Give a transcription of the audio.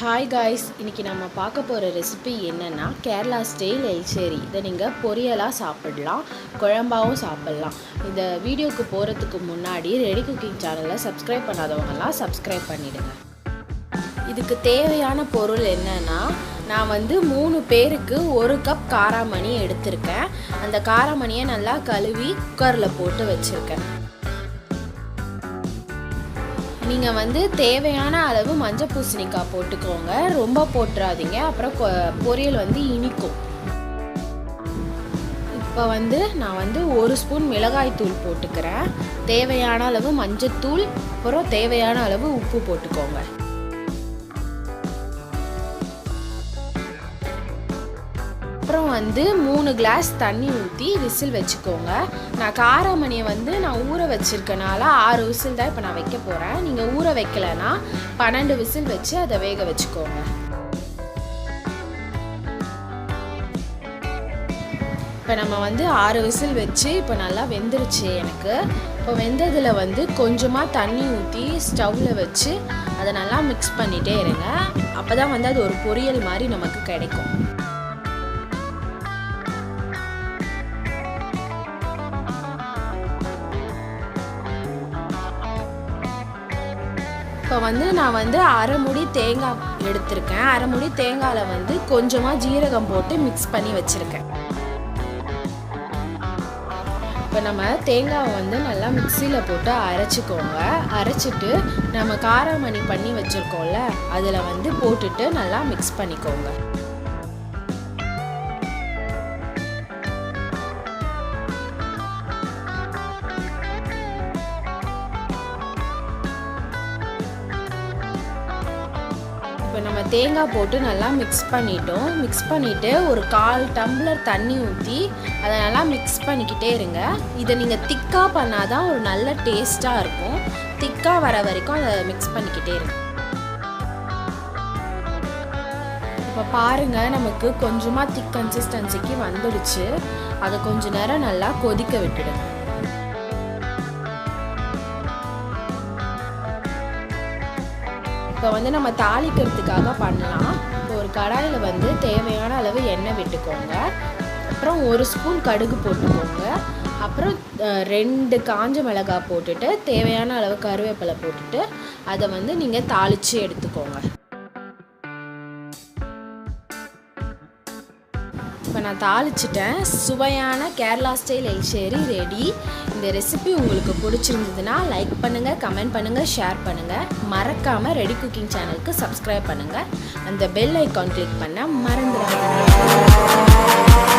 Hi guys, இன்றைக்கி நம்ம பார்க்க போகிற ரெசிபி என்னென்னா கேரளா ஸ்டைல் எல்சேரி. இதை நீங்கள் பொரியலாக சாப்பிடலாம், குழம்பாகவும் சாப்பிட்லாம். இந்த வீடியோவுக்கு போகிறதுக்கு முன்னாடி ரெடி குக்கிங் சேனலை சப்ஸ்கிரைப் பண்ணாதவங்கலாம் சப்ஸ்கிரைப் பண்ணிவிடுங்க. இதுக்கு தேவையான பொருள் என்னென்னா, நான் 3 பேருக்கு 1 கப் காராமணி எடுத்திருக்கேன். அந்த காராமணியை நல்லா கழுவி குக்கரில் போட்டு வச்சுருக்கேன். நீங்கள் தேவையான அளவு மஞ்சள் பூசணிக்காய் போட்டுக்கோங்க, ரொம்ப போட்டுறாதீங்க, அப்புறம் பொரியல் இனிக்கும். இப்போ நான் 1 ஸ்பூன் மிளகாய் தூள் போட்டுக்கிறேன். தேவையான அளவு மஞ்சத்தூள், அப்புறம் தேவையான அளவு உப்பு போட்டுக்கோங்க. அப்புறம் 3 கிளாஸ் தண்ணி ஊற்றி விசில் வச்சுக்கோங்க. நான் காராமணியை நான் ஊற வச்சுருக்கனால 6 விசில் தான் இப்போ நான் வைக்க போகிறேன். நீங்கள் ஊற வைக்கலைன்னா 12 விசில் வச்சு அதை வேக வச்சுக்கோங்க. இப்போ நம்ம 6 விசில் வச்சு இப்போ நல்லா வெந்துருச்சு எனக்கு. இப்போ வெந்ததில் கொஞ்சமாக தண்ணி ஊற்றி ஸ்டவ்வில் வச்சு அதை நல்லா மிக்ஸ் பண்ணிகிட்டே இருங்க. அப்போ தான் அது ஒரு பொரியல் மாதிரி நமக்கு கிடைக்கும். இப்போ நான் அரை முடி தேங்காய் எடுத்திருக்கேன். அரை முடி தேங்காயில் கொஞ்சமாக ஜீரகம் போட்டு மிக்ஸ் பண்ணி வச்சுருக்கேன். இப்போ நம்ம தேங்காவை நல்லா மிக்சியில் போட்டு அரைச்சிக்கோங்க. அரைச்சிட்டு நம்ம காராமணி பண்ணி வச்சுருக்கோம்ல, அதில் போட்டுட்டு நல்லா மிக்ஸ் பண்ணிக்கோங்க. இப்போ நம்ம தேங்காய் போட்டு நல்லா மிக்ஸ் பண்ணிட்டோம். மிக்ஸ் பண்ணிவிட்டு ஒரு 1/4 டம்ளர் தண்ணி ஊற்றி அதை நல்லா மிக்ஸ் பண்ணிக்கிட்டே இருங்க. இதை நீங்கள் திக்காக பண்ணால் தான் ஒரு நல்ல டேஸ்ட்டாக இருக்கும். திக்காக வர வரைக்கும் அதை மிக்ஸ் பண்ணிக்கிட்டே இருங்க. இப்போ பாருங்கள், நமக்கு கொஞ்சமாக திக் கன்சிஸ்டன்சிக்கு வந்துடுச்சு. அதை கொஞ்ச நேரம் நல்லா கொதிக்க விட்டுடுங்க. இப்போ நம்ம தாளிக்கிறதுக்காக பண்ணலாம். இப்போ ஒரு கடாயில் தேவையான அளவு எண்ணெய் விட்டுக்கோங்க. அப்புறம் 1 ஸ்பூன் கடுகு போட்டுக்கோங்க. அப்புறம் 2 காஞ்ச மிளகாய் போட்டுட்டு தேவையான அளவு கருவேப்பிலை போட்டுட்டு அதை நீங்கள் தாளித்து எடுத்துக்கோங்க. இப்போ நான் தாளிச்சிட்டேன். சுவையான கேரளா ஸ்டைல் எல்சேரி ரெடி. இந்த ரெசிபி உங்களுக்கு பிடிச்சிருந்ததுன்னா லைக் பண்ணுங்கள், கமெண்ட் பண்ணுங்கள், ஷேர் பண்ணுங்கள். மறக்காமல் ரெடி குக்கிங் சேனலுக்கு சப்ஸ்கிரைப் பண்ணுங்கள். அந்த பெல் ஐக்கான் கிளிக் பண்ண மறந்துடாதீங்க.